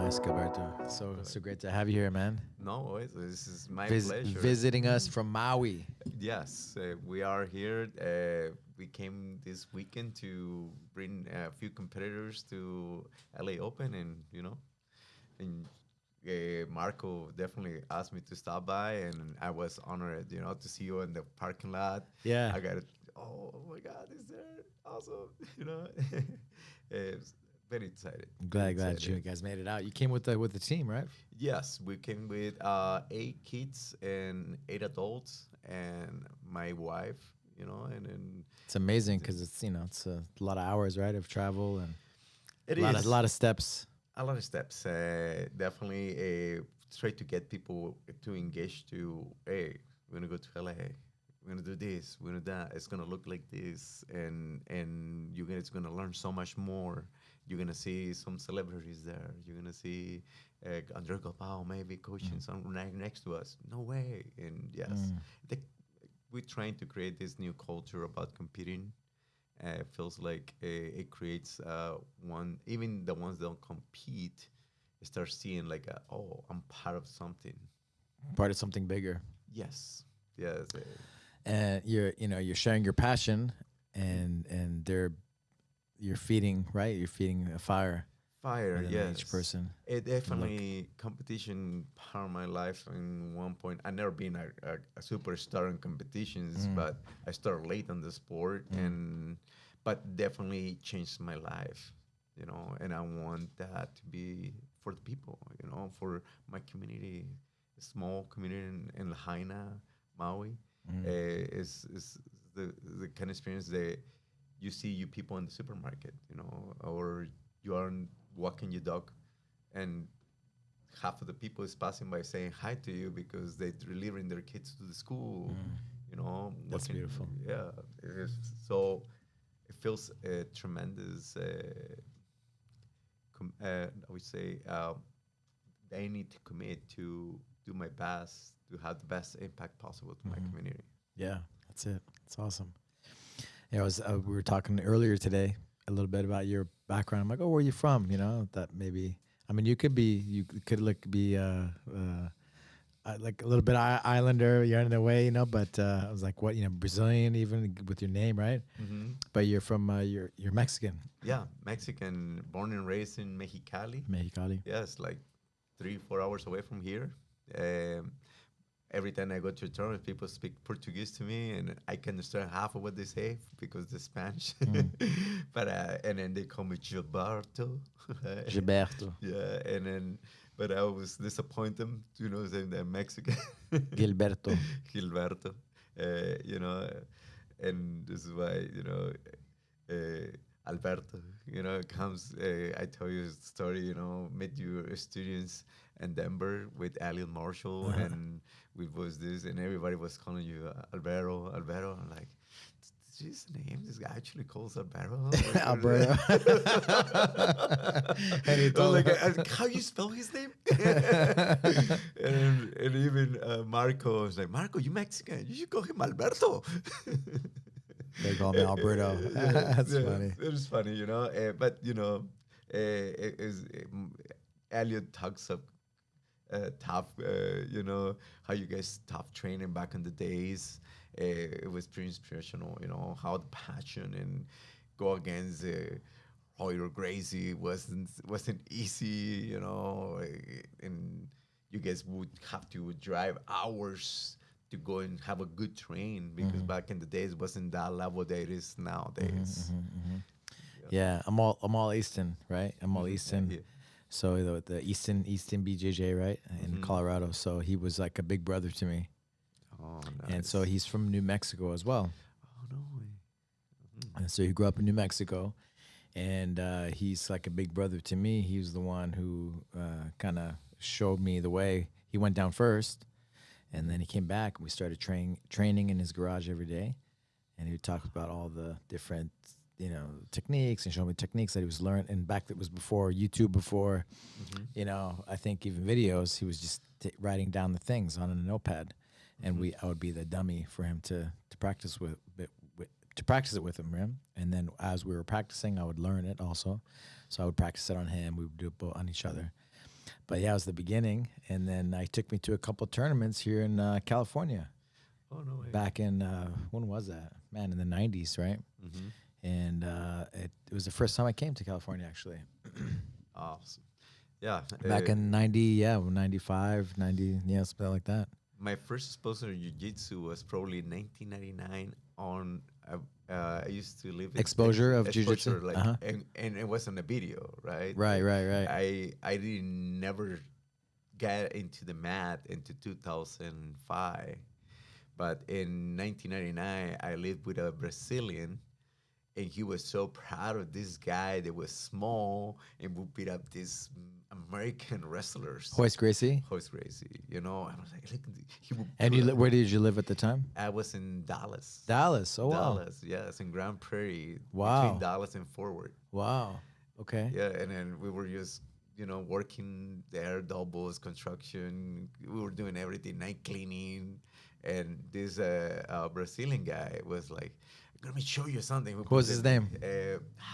Nice, Gilberto. So great to have you here, man. No, this is my pleasure. Visiting us from Maui. Yes, we are here. We came this weekend to bring a few competitors to LA Open, and Marco definitely asked me to stop by, and I was honored, to see you in the parking lot. Yeah. I got it. Oh my God, is there awesome? It's very excited. Glad you guys made it out. You came with the team, right? Yes, we came with 8 kids and 8 adults and my wife, and then It's amazing because it's a lot of hours, right, of travel and it a is lot of steps. a lot of steps. Definitely try to get people to engage to, hey, we're gonna go to LA. We're gonna do this. We're gonna do that. It's gonna look like this, and you guys gonna learn so much more. You're gonna see some celebrities there. You're gonna see Andre Gopal maybe coaching some right next to us. No way. And yes, the, we're trying to create this new culture about competing. It feels like it creates even the ones that don't compete start seeing like, oh, I'm part of something. Part of something bigger. Yes, yes. And you're sharing your passion, and you're feeding, right? You're feeding a fire. Fire, within yes. each person. It definitely competition part of my life. In one point, I never been a superstar in competitions, but I started late on the sport, but definitely changed my life. And I want that to be for the people. For my community, a small community in Lahaina, Maui. Is the kind of experience that you see you people in the supermarket, or you are walking your dog, and half of the people is passing by saying hi to you because they're delivering their kids to the school. That's beautiful. Yeah, it is. So it feels tremendous. I would say I need to commit to do my best to have the best impact possible to my community. Yeah, that's it. It's awesome. Yeah, we were talking earlier today a little bit about your background. I'm like, oh, where are you from? That maybe. I mean, you could be like a little bit islander. You're in the way, But I was like, what? Brazilian, even with your name, right? Mm-hmm. But you're from you're Mexican. Yeah, Mexican, born and raised in Mexicali. Mexicali. Yes, like 3-4 hours away from here. Every time I go to a tournament, people speak Portuguese to me, and I can understand half of what they say because they're Spanish. But and then they call me Gilberto. Gilberto. Yeah, but I always disappoint them, saying they're Mexican. Gilberto. Gilberto. And this is why Alberto, comes. I tell you a story. Met your students in Denver with Alien Marshall, and we was this, and everybody was calling you Alberto. I'm like, is his name? This guy actually calls Alberto. Alberto. And he told like, how you spell his name? and even Marco was like, Marco, you Mexican? You should call him Alberto. They call me Alberto. That's funny. It is funny, but it is Elliot talks of tough, how you guys tough training back in the days. It was pretty inspirational, how the passion and go against Royal Gracie wasn't easy, and you guys would have to drive hours to go and have a good train because back in the days it wasn't that level that it is nowadays. Yeah, I'm all Easton, right? I'm all Easton. Yeah. So the Easton BJJ, right, in Colorado. So he was like a big brother to me. Oh, nice. And so he's from New Mexico as well. Oh, no way. And so he grew up in New Mexico, and he's like a big brother to me. He was the one who kind of showed me the way. He went down first, and then he came back, and we started training in his garage every day. And he would talk about all the different, techniques, and show me techniques that he was learning. And back that was before YouTube, before, I think even videos, he was just writing down the things on a notepad. And I would be the dummy for him to practice to practice it with him, right? And then as we were practicing, I would learn it also. So I would practice it on him. We would do it both on each other. But yeah, it was the beginning, and then I took me to a couple tournaments here in California. Oh no way. Back in when was that? Man, in the '90s, right? Mm-hmm. And it was the first time I came to California, actually. Awesome. Yeah. Back in '90, yeah, 95, 90, yeah, something like that. My first exposure to jiu-jitsu was probably in 1999 on I used to live in Exposure Texas. of jiu-jitsu? Exposure, like, Uh-huh. and it was on a video, right? Right, right, right. I didn't never get into the mat into 2005, but in 1999 I lived with a Brazilian, and he was so proud of this guy that was small and would beat up these American wrestlers. Hoist Gracie. Hoist Gracie, you know. I was like, look, he would. And pull up. where did you live at the time? I was in Dallas. Dallas. Oh, wow. Dallas, yes, in Grand Prairie. Wow. Between Dallas and Forward. Wow. Okay. Yeah, and then we were just, working there, doubles, construction. We were doing everything, night cleaning. And this Brazilian guy was like, let me show you something. What was his name?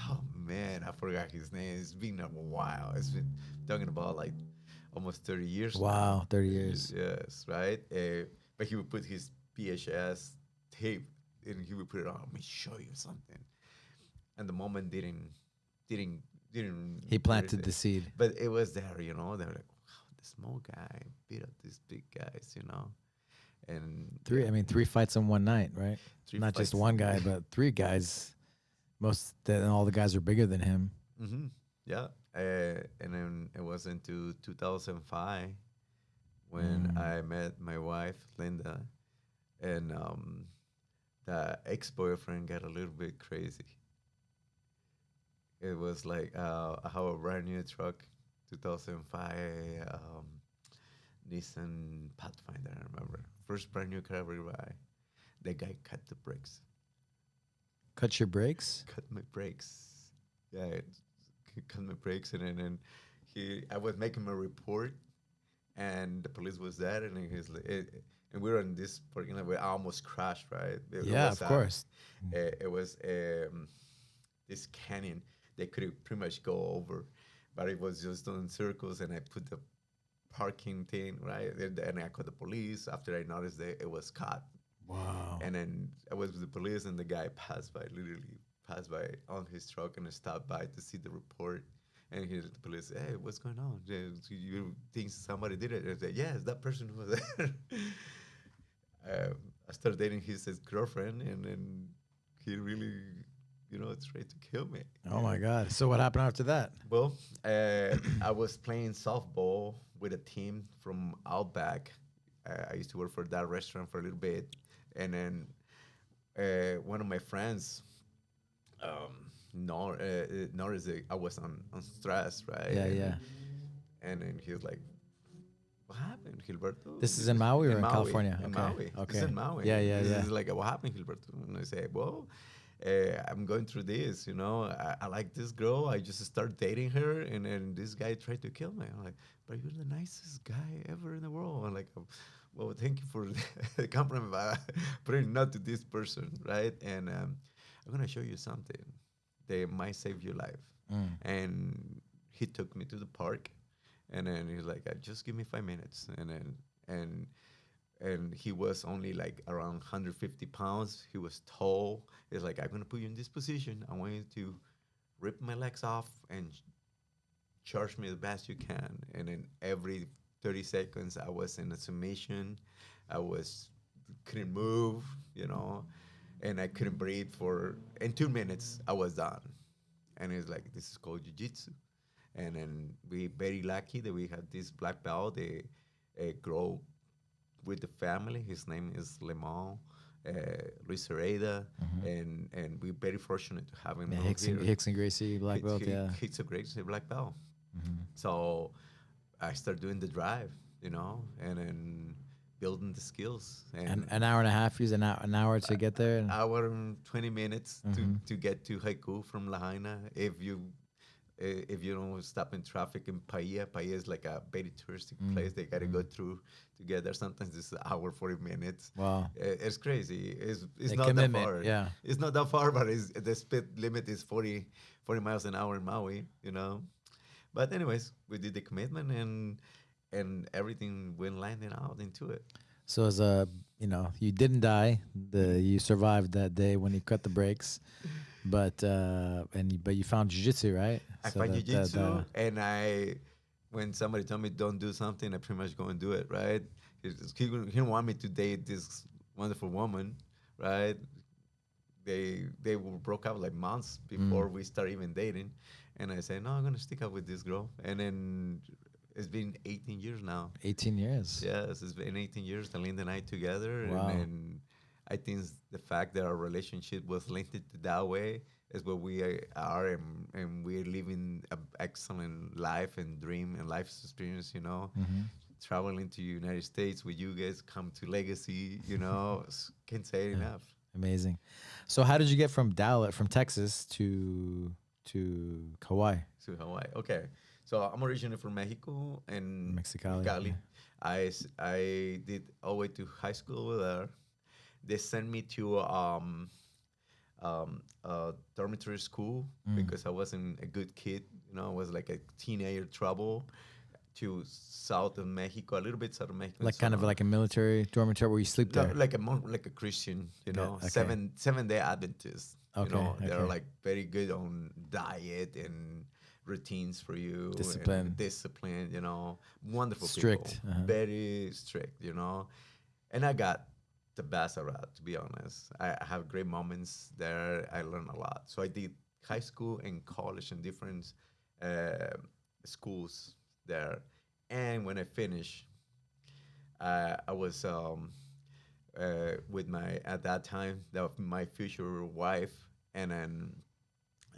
Oh, man, I forgot his name. It's been a while. It's been talking about like almost 30 years now. Wow, 30 years. Yes, right? But he would put his PHS tape and he would put it on. Let me show you something. And the moment didn't. He planted the seed. But it was there, They were like, wow, the small guy beat up these big guys, And three fights in one night, right? Not just one guy, but three guys. All the guys are bigger than him. Mm-hmm. Yeah. And then it was into 2005 when I met my wife, Linda, and the ex-boyfriend got a little bit crazy. It was like I have a brand new truck, 2005 Nissan Pathfinder, I remember. First brand new car I ever buy. The guy cut the brakes. Cut your brakes? Cut my brakes. Yeah, he cut my brakes, and then I was making my report, and the police was there, and he's like, and we were in this parking lot where I almost crashed, right? Yeah, of course. It was this canyon they could pretty much go over, but it was just doing circles, and I put the parking thing, right? And I called the police after I noticed that it was caught. Wow. And then I was with the police, and the guy literally passed by on his truck and stopped by to see the report. And the police said, hey, what's going on? You think somebody did it? And I said, yes, that person who was there. I started dating his girlfriend, and then he really, tried to kill me. Oh, my God. So what happened after that? Well, I was playing softball with a team from Outback. I used to work for that restaurant for a little bit. And then one of my friends, noticed that I was on stress, right? Yeah. And then he was like, what happened, Gilberto? This is in Maui or in Maui, California? In Okay. Maui. Okay. This is in Maui. Yeah. This is like, what happened, Gilberto? And I say, well, I'm going through this, I like this girl. I just started dating her, and then this guy tried to kill me. I'm like, but you're the nicest guy ever in the world. I'm like, well, thank you for the compliment, but not to this person, right? And I'm going to show you something that might save your life. And he took me to the park, and then he's like, just give me 5 minutes. And he was only like around 150 pounds. He was tall. He's like, I'm going to put you in this position. I want you to rip my legs off and charge me the best you can. And then every 30 seconds, I was in a submission. Couldn't move, and I couldn't breathe in 2 minutes, I was done. And he's like, this is called Jiu-Jitsu. And then we very lucky that we had this black belt. They grow with the family. His name is Limão, Luis Heredia, and we're very fortunate to have him here. Hicks and Gracie black belt, yeah. Hicks and Gracie black belt. So I started doing the drive, and then building the skills. And an hour and a half, use an hour to get there? An hour and 20 minutes to get to Haiku from Lahaina. If you don't stop in traffic in Paia is like a very touristic place. They got to go through to get there. Sometimes it's an hour, 40 minutes. Wow. It's crazy. It's the not that far. Yeah. It's not that far, but the speed limit is 40 miles an hour in Maui, But anyways, we did the commitment, and everything went landing out into it. So as a, you didn't die. You survived that day when you cut the brakes, but but you found jujitsu, right? I So find that jujitsu, and when somebody told me don't do something, I pretty much go and do it, right? He didn't want me to date this wonderful woman, right? They were broke up like months before we start even dating, and I said no, I'm gonna stick up with this girl, and then it's been 18 years now. 18 years. Yes, it's been 18 years that Linda and I together, and Wow. then I think the fact that our relationship was linked to that way is what we are, and we're living an excellent life and dream and life experience. Traveling to United States with you guys, come to Legacy. Can't say it Yeah. enough. Amazing. So how did you get from Texas to Hawaii? To Hawaii. Okay, so I'm originally from Mexico and Mexicali. Cali. Yeah. I did all the way to high school over there. They sent me to dormitory school because I wasn't a good kid. I was like a teenager trouble to south of Mexico, a little bit south of Mexico. Like kind of like a military dormitory where you sleep there. Like a Christian, Okay. seven-day Adventist. Okay, They're okay. like very good on diet and routines for you, Discipline. and discipline. Wonderful Strict, people, very strict. And I got the best of that, to be honest. I have great moments there. I learned a lot. So I did high school and college in different uh, schools there. And when I finished, I was with my at that time my future wife, and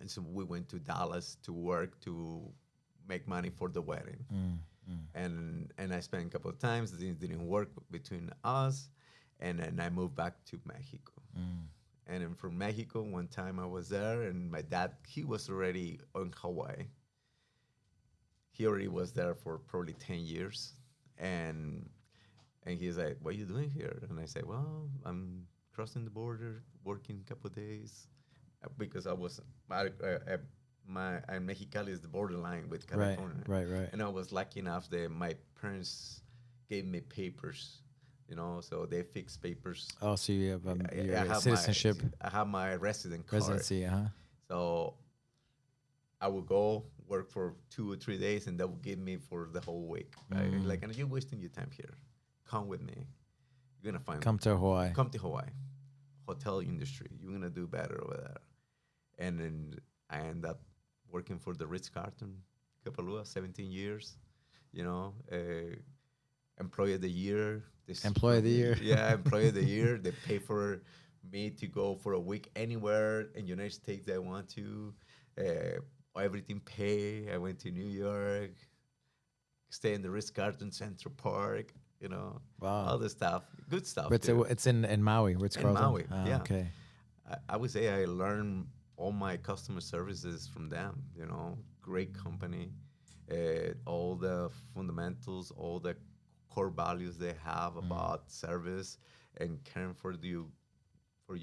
so we went to Dallas to work to make money for the wedding. And I spent a couple of times. It didn't work between us, and then I moved back to Mexico. And then from Mexico, one time I was there, and my dad, he was already on Hawaii. He already was there for probably 10 years, and he's like, "What are you doing here?" And I say, "Well, I'm crossing the border, working a couple of days, because I was Mexicali is the borderline with Right, California, right. and I was lucky enough that my parents gave me papers, so they fixed papers. Oh, so you have I your have citizenship I have my resident card, residency, huh? so I would go work for 2 or 3 days, and that would give me for the whole week. Right? Like, and you're wasting your time here. Come with me. You're gonna find Come to Hawaii. Come to Hawaii. Hotel industry. You're gonna do better over there. And then I end up working for the Ritz Carlton, Kapalua, 17 years. Employee of the year. Employee of the year. Yeah, employee of the year. They pay for me to go for a week anywhere in United States that I want to. Everything pay. I went to New York, stay in the Ritz Carlton Central Park, Wow. all the stuff, good stuff. But too. it's in Maui, Ritz In Carlton. Maui, Ah, yeah. Okay. I would say I learned all my customer services from them. Great company, all the fundamentals, all the core values they have about service and caring for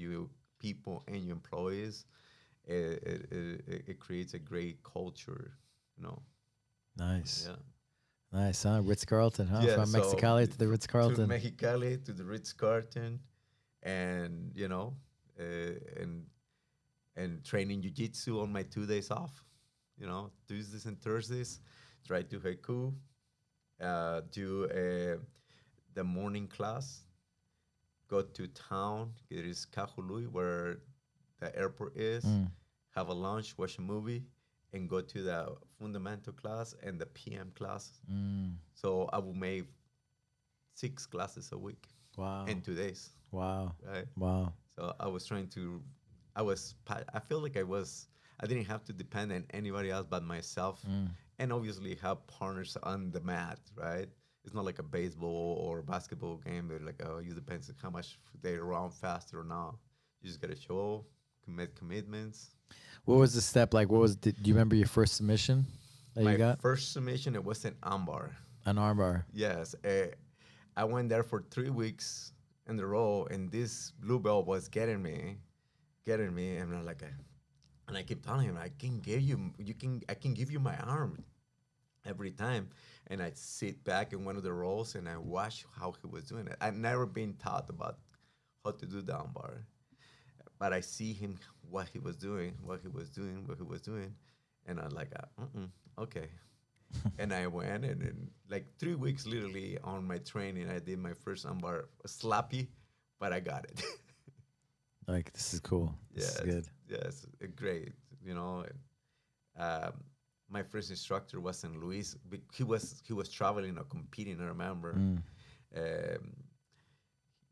you people and your employees. It creates a great culture. Nice. Yeah. Nice, huh? Ritz Carlton, huh? Yeah, From so Mexicali to the Ritz to Carlton. Mexicali to the Ritz Carlton, and and training jiu-jitsu on my 2 days off. Tuesdays and Thursdays, try to haiku, do the morning class, go to town. It is Kahului, where the airport is. Have a lunch, watch a movie, and go to the fundamental class and the PM class. So I will make 6 classes a week Wow. in 2 days. Wow. Right. Wow. So I was trying to, I feel like I didn't have to depend on anybody else but myself, and obviously have partners on the mat, right? It's not like a baseball or basketball game. They're like, oh, you depends on how much they run faster or not. You just gotta show, commit commitments. What was the step like? Do you remember your first submission that My you got? first submission, it was an armbar. An armbar. Yes, I went there for 3 weeks in a row, and this blue belt was getting me, and I'm like, and I keep telling him, I can give you, I can give you my arm, every time. And I'd sit back in one of the roles and I watch how he was doing it. I've never been taught about how to do down bar, but I see him what he was doing, what he was doing, and I'm like, okay. And I went and in like 3 weeks, literally on my training, I did my first armbar slappy, but I got it. Like, this is cool. This is Yes, good. yes, great. You know, um, my first instructor was in Luis. He was traveling or competing. I remember. Mm. Um,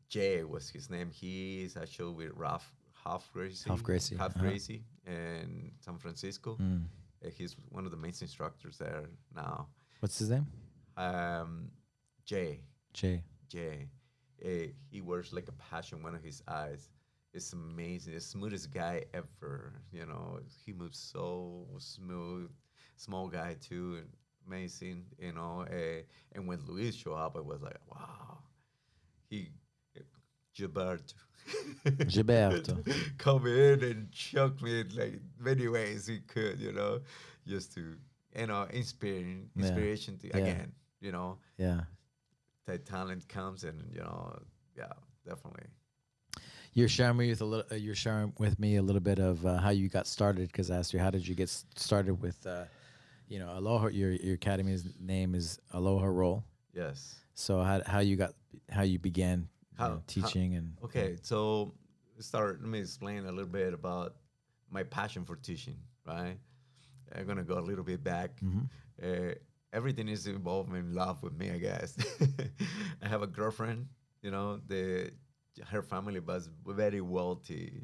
Jay was his name. He is actually with Ralph Half Half Gracie, Gracie. Half Uh-huh. Gracie in San Francisco. Mm. He's one of the main instructors there now. What's his name? Um, Jay, Jay. Jay, he wears like a passion one of his eyes. It's amazing. The smoothest guy ever. You know, he moves so smooth. Small guy too. Amazing. You know, and when Luis showed up, I was like, wow. He, Gilberto, Gilberto. come in and choke me in like many ways he could. You know, just to Yeah. inspiration to Yeah. again. You know, Yeah. that talent comes and yeah, definitely. You're sharing with me a little bit of how you got started, because I asked you how did you get started with Aloha. Your academy's name is Aloha Roll. Yes. So how you began How teaching and okay, so let me explain a little bit about my passion for teaching, right? I'm gonna go a little bit back. Mhm. Uh, Everything is involved in love with me, I guess. I have a girlfriend, the her family was very wealthy,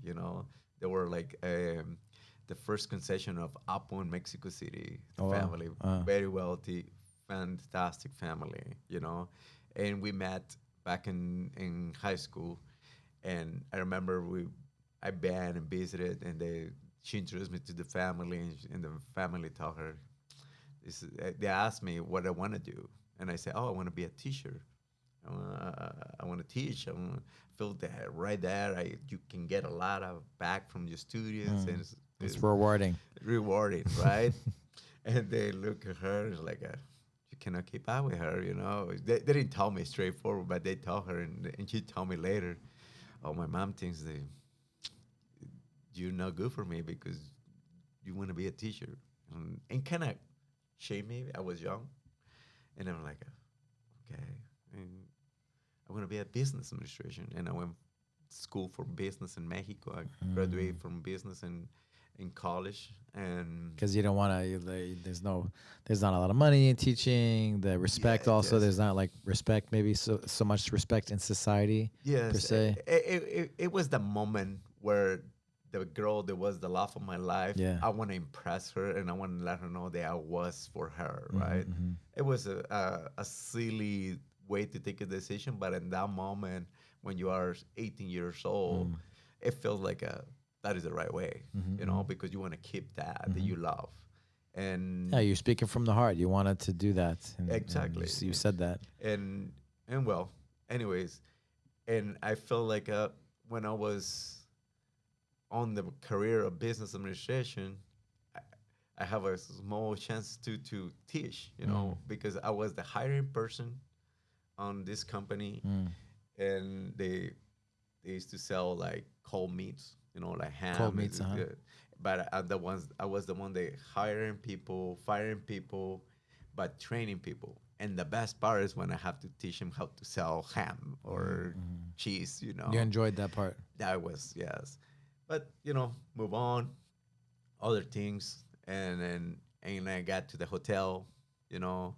They were like the first concession of Apo in Mexico City. The Oh wow. family, very wealthy, fantastic family, And we met back in high school, and I remember I been and visited, and she introduced me to the family, and the family told her, they asked me what I want to do, and I said, "Oh, I want to be a teacher. I want to teach. I want to feel that right there. You can get a lot of back from your students, and It's rewarding. rewarding, right?" And they look at her like, "You cannot keep up with her, you know." They didn't tell me straightforward, but they told her, and she told me later, "Oh, my mom thinks that you're not good for me because you want to be a teacher," and kind of shame me. I was young, and I'm like, okay, and I want to be a business administration, and I went to school for business in Mexico. I graduated from business in college, and Because you don't want to. There's not a lot of money in teaching. The respect also. yes, There's not like respect. Maybe so much respect in society per yes, se. it was the moment where the girl that was the love of my life, Yeah. I want to impress her, and I want to let her know that I was for her, Mhm, right? mhm. It was a silly way to take a decision, but in that moment, when you are 18 years old, it feels like that is the right way, because you want to keep that you love. Yeah, And you're speaking from the heart. You wanted to do that, and exactly. you said that. and and well, anyways, and I felt like when I was on the career of business administration, I, I have a small chance to teach, because I was the hiring person on this company, and they used to sell like cold meats, like Cold ham. meats, uh-huh. But I was the one that hiring people, firing people, but training people. And the best part is when I have to teach them how to sell ham or cheese. You enjoyed that part. That was, yes. But move on, other things, and I got to the hotel, you know,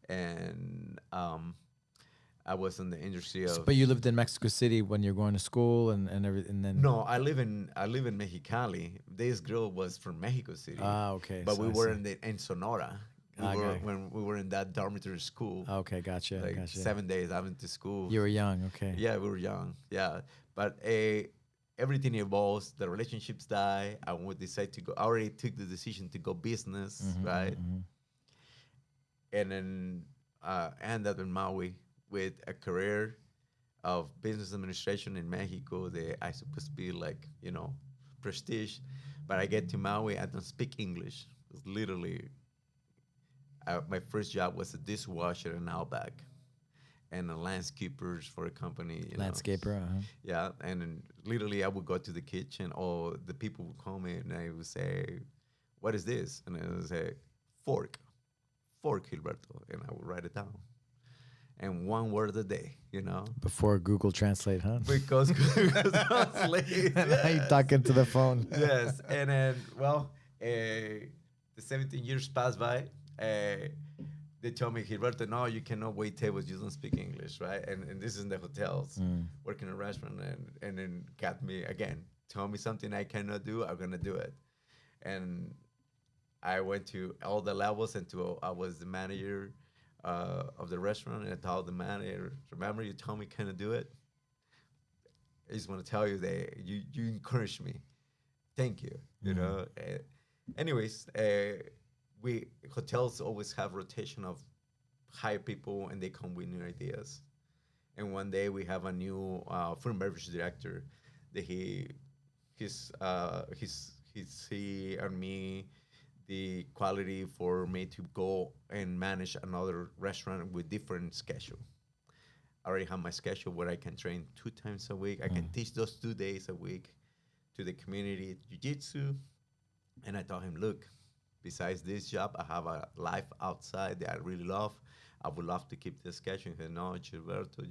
and I was in the industry of. But you lived in Mexico City when you're going to school and everything, and then No, I live in Mexicali. This girl was from Mexico City, okay, but so we I were see. in Sonora. Okay. When we were in that dormitory school, Okay, gotcha, like gotcha. 7 days I went to school. You were young, okay. Yeah, we were young. Yeah, but everything evolves. The relationships die. I would decide to go. I already took the decision to go business, right? And then ended up in Maui with a career of business administration in Mexico. I supposed to be like prestige, but I get to Maui. I don't speak English. It's literally my first job was a dishwasher in Outback and a landscapers for a company. Landscaper. Yeah, and then literally I would go to the kitchen, or the people would call me, and I would say, "What is this?" And I would say, "Fork, fork, Gilberto," and I would write it down, and one word a day. Before Google Translate, huh? Because translate. And now you talk into the phone. Yes, and then the 17 years passed by. They told me, Gilberto, no, you cannot wait tables. You don't speak English, right? And this is in the hotels, working in a restaurant, and then got me again. Tell me something I cannot do, I'm gonna do it. And I went to all the levels until I was the manager of the restaurant, and I told the manager, remember you told me can I do it? I just want to tell you that you encouraged me. Thank you. Anyways, we hotels always have rotation of hire people, and they come with new ideas. And one day we have a new food and beverage director that he and me the quality for me to go and manage another restaurant with different schedule. I already have my schedule where I can train 2 times a week. I can teach those 2 days a week to the community jiu-jitsu. And I told him, look, besides this job, I have a life outside that I really love. I would love to keep this schedule. He said, no, Gilberto,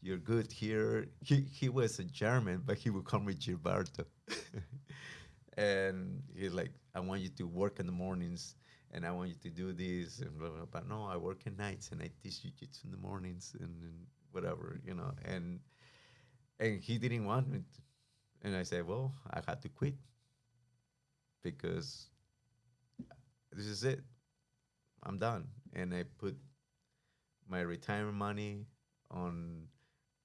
you're good here. He was a German, but he would call me Gilberto. And he's like, I want you to work in the mornings, and I want you to do this, and blah, blah, but no, I work at nights, and I teach jiu-jitsu in the mornings, and whatever. And he didn't want me to. And I said, well, I had to quit because this is it. I'm done. And I put my retirement money on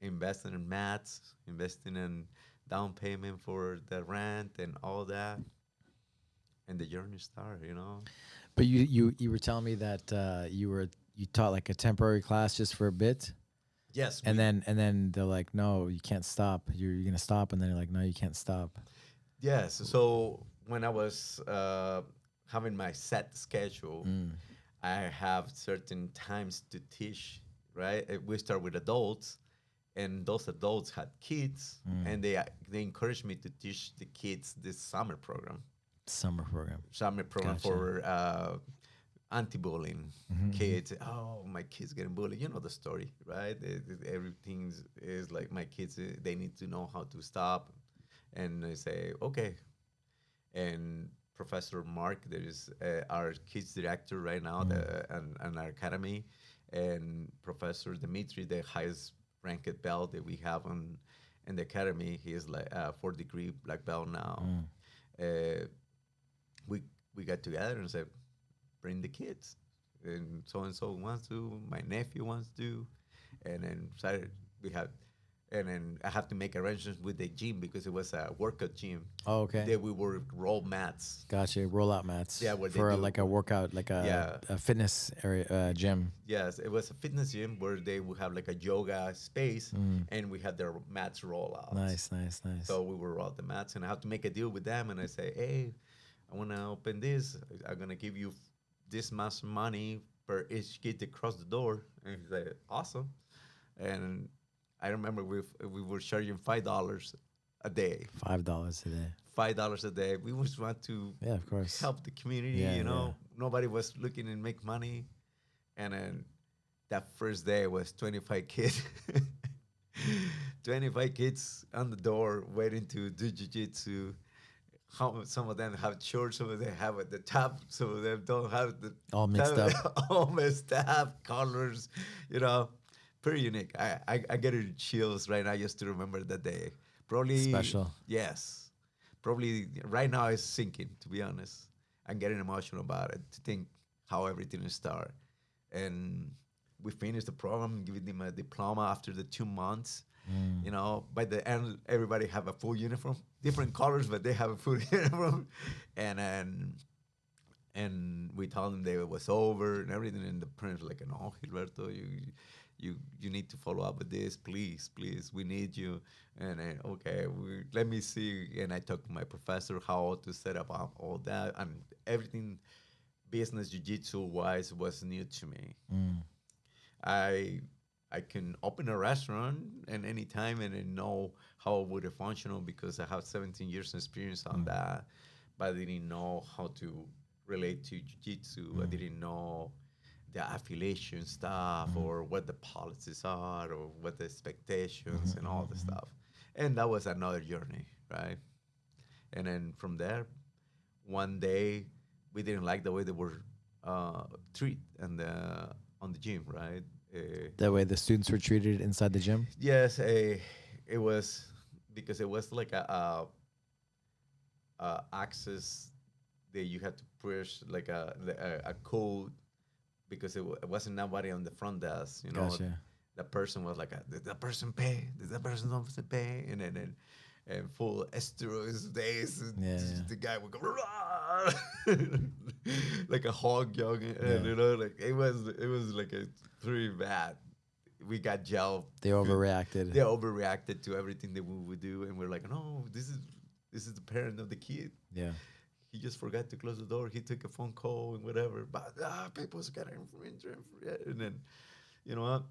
investing in mats, investing in down payment for the rent and all that. And the journey started. But you were telling me that you taught like a temporary class just for a bit. Yes. And then they're like, no, you can't stop. You're gonna stop, and then you're like, no, you can't stop. Yes. So when I was having my set schedule, I have certain times to teach. Right. We start with adults, and those adults had kids, and they encouraged me to teach the kids this summer program. Summer program Gotcha. For anti-bullying kids. Oh, my kids getting bullied. You know the story, right? Everything is like my kids. They need to know how to stop, and I say okay. And Professor Mark, there is our kids director right now, and our academy, and Professor Dimitri, the highest ranked belt that we have in the academy. He is like 4th-degree black belt now. We got together and said, bring the kids, and so wants to. My nephew wants to, and then I have to make arrangements with the gym because it was a workout gym. Oh, okay. That we were roll mats. Gotcha. Rollout mats. Yeah, for like a workout, like a fitness area gym. Yes, it was a fitness gym where they would have like a yoga space, and we had their mats roll out. Nice. So we would roll the mats, and I have to make a deal with them, and I say, hey, I want to open this. I'm gonna give you this much money per each kid to cross the door. And he's like, awesome. And I remember we were charging $5 a day. $5 a day. $5 a day. We just want to of course help the community. Nobody was looking to make money. And then that first day was 25 kids. 25 kids on the door waiting to do jiu-jitsu. Some of them have shorts, some of them have at the top, some of them don't have the all mixed up. All messed up, colors, pretty unique. I get chills right now just to remember that day. Probably special. Yes. Probably right now it's sinking, to be honest. I'm getting emotional about it to think how everything started. And we finished the program, giving them a diploma after the 2 months. By the end, everybody have a full uniform, different colors, but they have a full uniform. And we told them it was over and everything. And the parents were like, no, Gilberto, you need to follow up with this, please, we need you. And then, okay, let me see. And I talked to my professor how to set up all that and everything. business jiu-jitsu wise was new to me. Mm. I I can open a restaurant at any time and I know how it would have functional because I have 17 years experience on that, but I didn't know how to relate to jiu-jitsu. I didn't know the affiliation stuff or what the policies are or what the expectations and all the stuff. And that was another journey, right? And then from there, one day we didn't like the way they were treat and on the gym, right? That way the students were treated inside the gym. Yes, it was because it was like a access that you had to push like a code because it wasn't nobody on the front desk. You know, Gotcha. the person was like, "Did that person pay? Did that person not pay?" And then and full steroids days, and Yeah, yeah. the guy would go "Rah!" like a hog jogging, and Yeah. you know, like it was like a pretty bad. We got gel. They overreacted. They overreacted to everything that we would do, and we're like, no, this is the parent of the kid. Yeah. He just forgot to close the door. He took a phone call and whatever. But people's getting and then, you know what?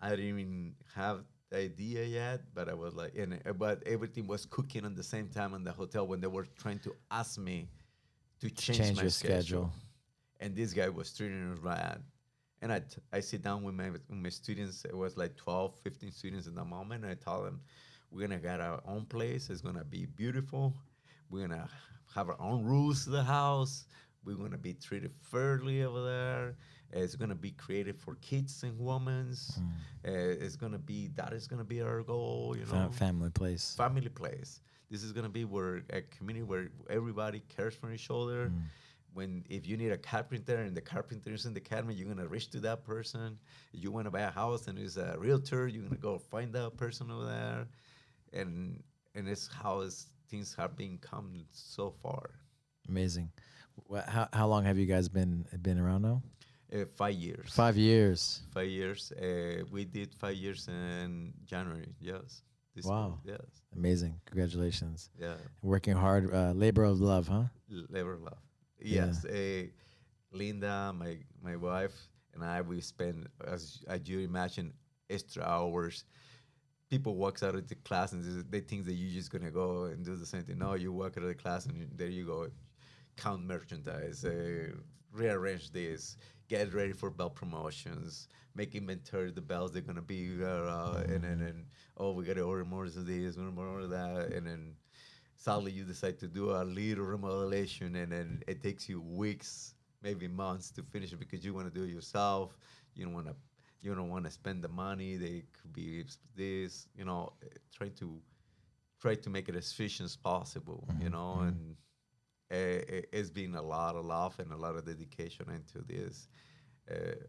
I didn't even have the idea yet, but I was like, but everything was cooking at the same time in the hotel when they were trying to ask me to change my your schedule. schedule. And this guy was treating us bad. And I sit down with my students. It was like 12, 15 students in the moment. And I tell them, we're going to get our own place. It's going to be beautiful. We're going to have our own rules to the house. We're going to be treated fairly over there. It's going to be created for kids and women. It's going to be, that is going to be our goal, you know. Family place. Family place. This is going to be where a community where everybody cares for each other. When if you need a carpenter and the carpenter is in the academy, you're gonna reach to that person. If you want to buy a house and there's a realtor, you're gonna go find that person over there, and it's how things have been come so far. Amazing. How long have you guys been around now? 5 years. 5 years. 5 years. We did 5 years in January. Yes. Wow. Yes. Amazing. Congratulations. Yeah. Working hard. Labor of love, huh? Labor of love. Yes, Linda, my wife, and I, we spend, as you imagine, extra hours. People walks out of the class and they think that you're just gonna go and do the same thing. No, you walk out of the class and there you go, count merchandise, rearrange this, get ready for belt promotions, make inventory of the belts they're gonna be, and then oh, we gotta order more of this, more of that, and then sadly you decide to do a little remodelation and then it takes you weeks, maybe months to finish it because you want to do it yourself. You don't want to spend the money. They could be this, you know, try to make it as efficient as possible, you know, and it's been a lot of love and a lot of dedication into this.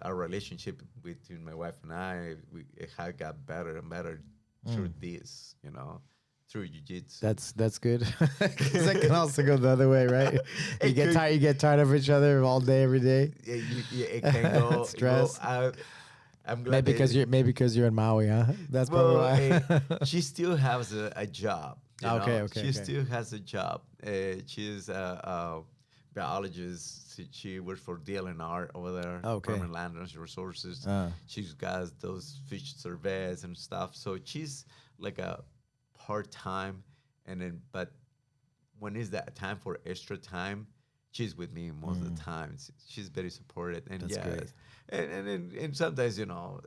Our relationship between my wife and I, it had got better and better through this, you know. Through jiu-jitsu. That's good. 'Cause that can also go the other way, right? You get tired of each other all day, every day. Yeah, it can go Stress. I'm glad Maybe because you're in Maui, huh? That's probably why. she still has a job. You know? Okay. She still has a job. She's a biologist. She works for DLNR over there. Okay. Permanent Land Resources. She's got those fish surveys and stuff. So she's like a part-time, and then but when is that time for extra time, she's with me most of the time. She's very supportive, and That's great. and sometimes, you know,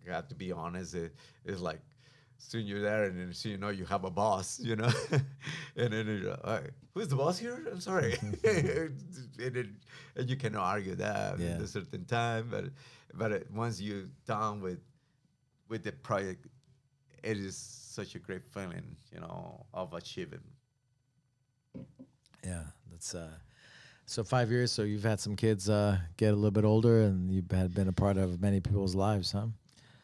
you have to be honest, it's like soon you're there and then so you know you have a boss, you know. And then you're like, "Hey, who's the boss here? I'm sorry." and you cannot argue that at a certain time, but once you're done with the project, it is such a great feeling, you know, of achieving. Yeah, that's so 5 years. So you've had some kids get a little bit older, and you've been a part of many people's lives, huh?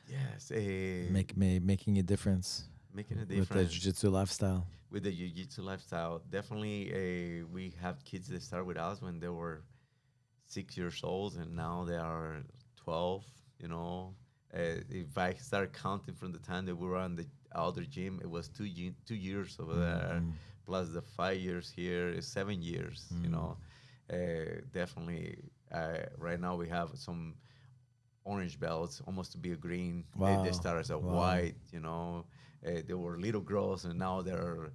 Yes, Making a difference. making a with difference the jiu-jitsu lifestyle. With the jiu-jitsu lifestyle. Definitely, we have kids that start with us when they were 6 years old, and now they are 12. You know, if I start counting from the time that we were on the other gym, it was 2 years over there, plus the 5 years here is 7 years. You know, Definitely, right now we have some orange belts, almost to be a green. They Wow. start as a Wow. white, you know. They were little girls, and now they're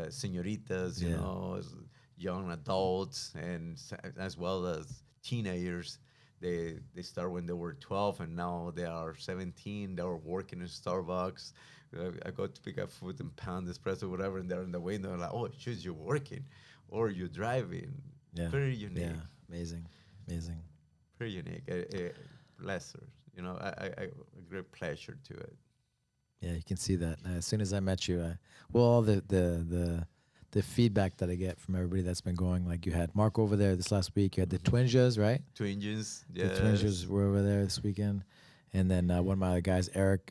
senoritas, you Yeah. know, as young adults, and as well as teenagers. They start when they were 12, and now they are 17. They are working in Starbucks. I go to pick up food and pound espresso, whatever, and they're in the window, and like, oh, shoot, you're working, or you're driving. Yeah. Pretty Yeah. unique, Amazing. Amazing. pretty unique. Lesser, you know, a great pleasure to it. Yeah, you can see that. As soon as I met you, well, all the feedback that I get from everybody that's been going, like you had Mark over there this last week. You had the Hmm. Twinjas, right? Twinges, The yes. Twinjas were over there this weekend, and then one of my other guys, Eric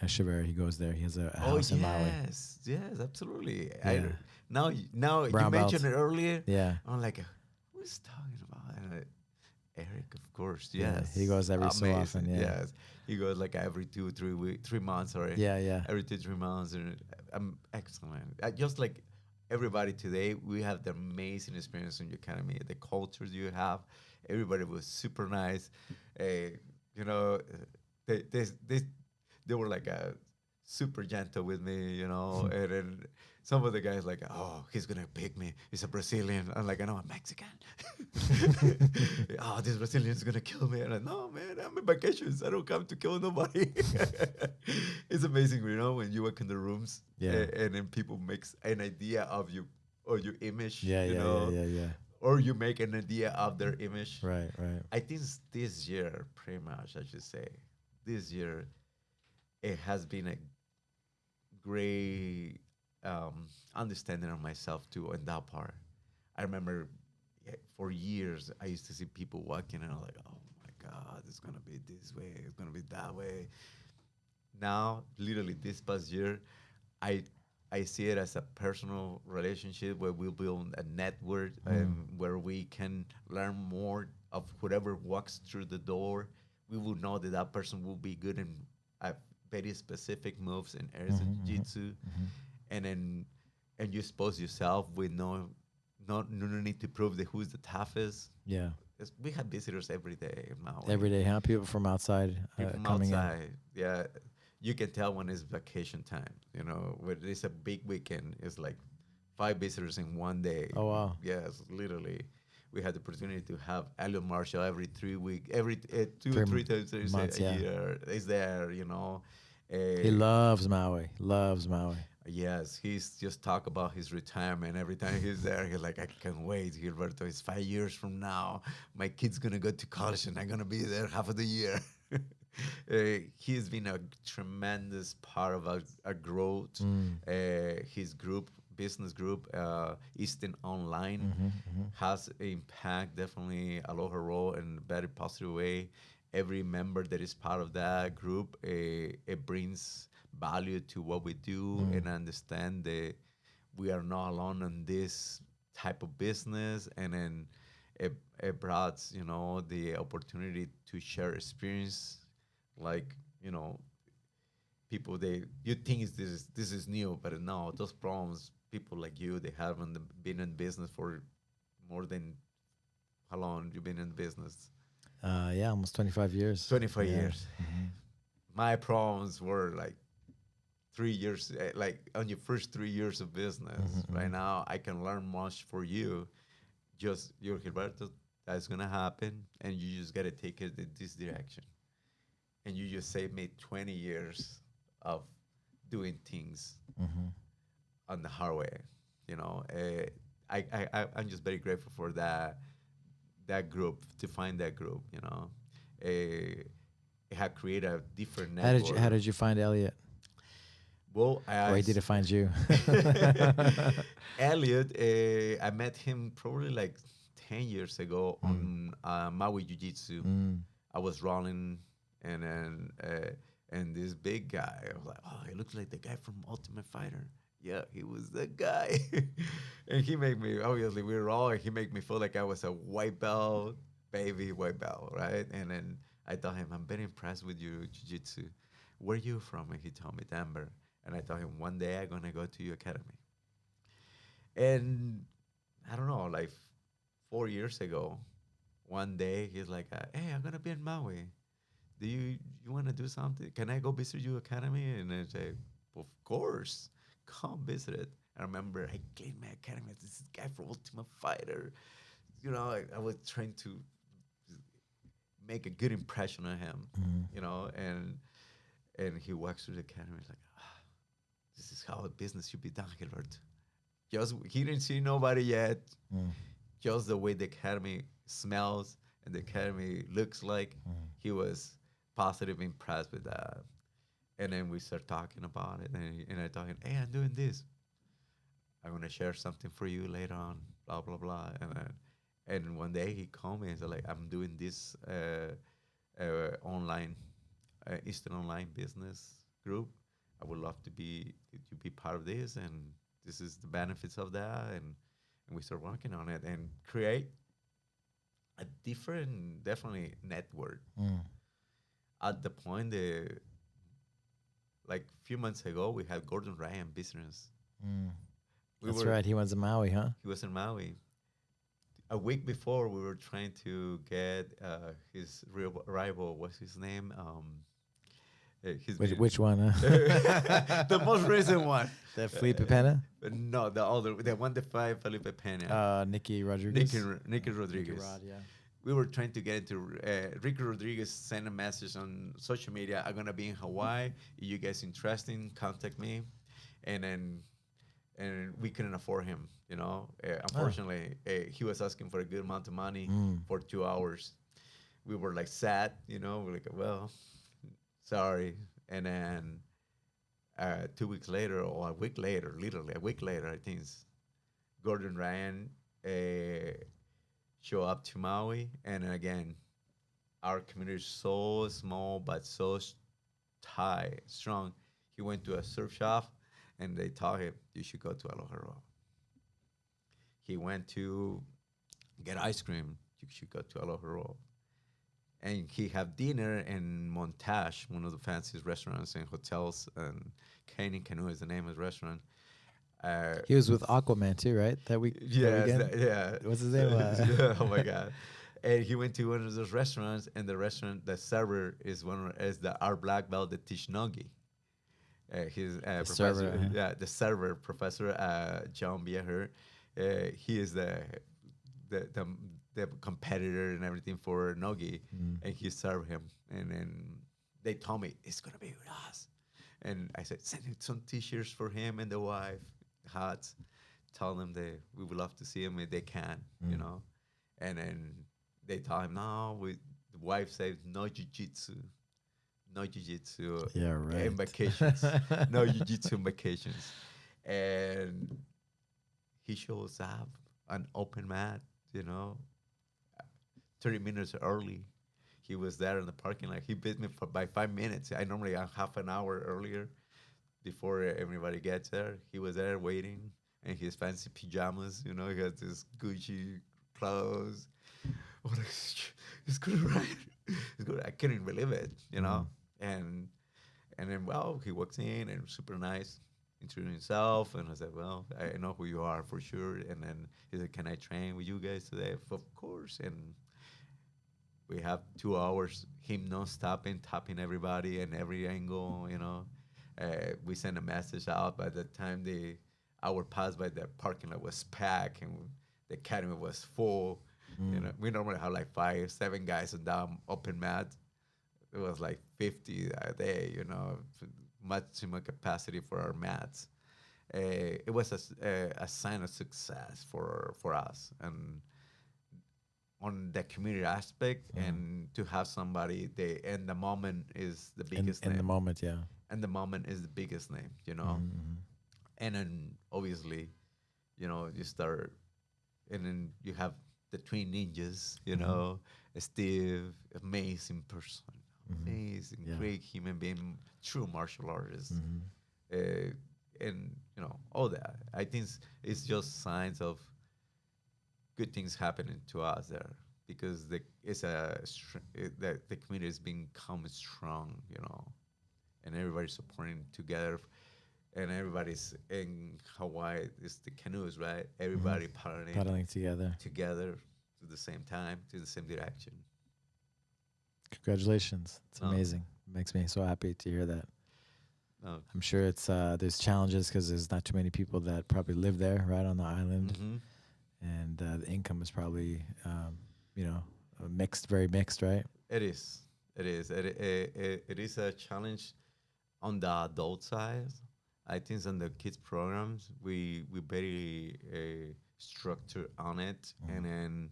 Chevere, he goes there. He has a Oh house in Maui. yes, yes, absolutely. Yeah, Now you brown mentioned belt. it earlier. Yeah, I'm like, who's talking about? And Eric, of course. yeah, he Yes, goes every so often. amazing. Yeah, Yes, he goes like every 2 3 week, 3 months. Sorry, yeah, yeah, every 2 3 months, and excellent. Just like everybody today, we have the amazing experience in your academy. The cultures you have, everybody was super nice. You know, they they they they were like super gentle with me, you know. And then some of the guys like, oh, he's gonna pick me. He's a Brazilian. I'm like, I know I'm Mexican. Oh, this Brazilian is gonna kill me. And I'm like, no, man, I'm in vacations. I don't come to kill nobody. It's amazing, you know, when you walk in the rooms yeah, and then people makes an idea of you or your image, yeah, you yeah, yeah, know, yeah, yeah. or you make an idea of their image. Right, right. I think this year, pretty much, I should say, this year, it has been a great understanding of myself too in that part. I remember for years I used to see people walking and I'm like, oh my God, it's gonna be this way, it's gonna be that way. Now, literally this past year, I I see it as a personal relationship where we build a network Mm. where we can learn more of whoever walks through the door. We will know that that person will be good in very specific moves in areas of Mm-hmm, jiu-jitsu, mm-hmm. and then and you expose yourself with no need to prove that who's the toughest. Yeah, We have visitors every day in Maui. every day, huh? People from outside People from coming in. outside, yeah, you can tell when it's vacation time. You know, when it's a big weekend, it's like 5 visitors in one day. Oh wow. Yes, literally. We had the opportunity to have Elliot Marshall every 3 week, every two or Three three times months, a yeah. year. Is there, you know? He Uh, loves Maui. Loves Maui. yes, he's just talk about his retirement every time he's there. He's like, I can't wait, Gilberto. It's 5 years from now. My kid's gonna go to college, and I'm gonna be there half of the year. He's been a tremendous part of our growth. Mm. His group, business group, Eastern Online, Mm-hmm, mm-hmm. has impact definitely Aloha role in a very positive way. Every member that is part of that group, it brings value to what we do Mm. and understand that we are not alone in this type of business. And then it brought, you know, the opportunity to share experience, like, you know, people, they you think this is new, but no, those problems people like you, they haven't been in business for more than, how long you been in business? Yeah, almost 25 years. 25 Yeah. years. Mm-hmm. My problems were like 3 years, like on your first 3 years of business. Mm-hmm, Right mm-hmm. now, I can learn much for you. Just you're Gilberto, that's gonna happen, and you just gotta take it in this direction. And you just saved me 20 years of doing things Mm-hmm. on the hard way. You know, I'm just very grateful for that group, to find that group. You know, it had created a different How network. did you find Elliot? Well, Or he did he find you? Elliot, I met him probably like 10 years ago Mm. on Maui Jiu-Jitsu. Mm. I was rolling, and then and this big guy, I was like, oh, he looks like the guy from Ultimate Fighter. Yeah, he was the guy. And he made me, obviously we were all, he made me feel like I was a white belt, baby white belt, right? And then I told him, I'm very impressed with your jiu-jitsu. Where you from? And he told me Denver. And I told him, one day I'm gonna go to your academy. And I don't know, like 4 years ago, one day he's like, "Hey, I'm gonna be in Maui. Do you want to do something? Can I go visit your academy?" And I say, "Of course, come visit it." I remember I cleaned my academy. This guy from Ultimate Fighter. I was trying to make a good impression on him. And he walks through the academy. He's like, "This is how a business should be done, Gilberto." Just he didn't see nobody yet. Just the way the academy smells and the academy looks like, he was positive impressed with that. And then we start talking about it, and I told him, "Hey, I'm doing this. I'm gonna share something for you later on, blah blah blah." And one day he called me and said, like, "I'm doing this online Eastern online business group. I would love to be part of this, and this is the benefits of that." And we start working on it and create a different, definitely network. At the point, like a few months ago, we had Gordon Ryan business. That's right. He went to Maui, huh? He was in Maui. A week before, we were trying to get his real rival. What's his name? Which one? The most recent one. The Felipe Pena? No, the one that fight Felipe Pena. Nicky Rodriguez. Nicky Rodriguez. Nicky Rod, yeah. We were trying to get into Ricky Rodriguez sent a message on social media. "I'm gonna be in Hawaii. If you guys interested, contact me." And we couldn't afford him. Unfortunately, he was asking for a good amount of money for 2 hours. We were like sad. We're like, well, sorry. And then 2 weeks later, or a week later, literally a week later, I think Gordon Ryan show up to Maui. And again, our community is so small but so strong. He went to a surf shop, and they told him, "You should go to ALOHA." He went to get ice cream. "You should go to ALOHA." And he had dinner in Montage, one of the fanciest restaurants and hotels. And Canyon Canoe is the name of the restaurant. He was with Aquaman too, right? That week. Yeah. What's his name? Oh my God! And he went to one of those restaurants, and the server is our black belt that teach nogi. His professor, server, the server professor, John Bieher. He is the competitor and everything for nogi, and he served him. And then they told me, "It's gonna be with us." And I said, "Send him some T-shirts for him and the wife, hats. Tell them that we would love to see him if they can, And then they told him, "No, the wife said no jiu-jitsu. No jiu-jitsu in vacations. No jiu-jitsu in vacations." And he shows up on open mat, 30 minutes early. He was there in the parking lot. He beat me by 5 minutes. I normally have half an hour earlier before everybody gets there. He was there waiting in his fancy pajamas. He has this Gucci clothes. I'm like, "It's good, right?" It's good. I couldn't believe it, And then, well, he walks in and super nice, introduced himself, and I said, "Well, I know who you are for sure." And then he said, "Can I train with you guys today?" Of course. And we have 2 hours, him non-stopping, tapping everybody and every angle, We sent a message out. By the time the hour passed by, the parking lot was packed and the academy was full. We normally have like 5, 7 guys on that open mat. It was like 50 a day, maximum capacity for our mats. It was a sign of success for us, and on the community aspect, and to have somebody, and the moment is the biggest name. In the moment, yeah. And the moment is the biggest name, And then obviously, you start, and then you have the twin ninjas, Steve, amazing person. Amazing, great human being, true martial artist, and all that. I think it's just signs of good things happening to us there, because the community is become strong, and everybody's supporting together, and everybody's in Hawaii. It's the canoes, right? Everybody paddling together. at the same time to the same direction. Congratulations. It's No, amazing. It makes me so happy to hear that. no. I'm sure it's there's challenges because there's not too many people that probably live there, right on the island, Hmm. and the income is probably, you know, mixed, very mixed, right? It is. It is. It is a challenge on the adult side. I think on the kids programs we very structure on it, and then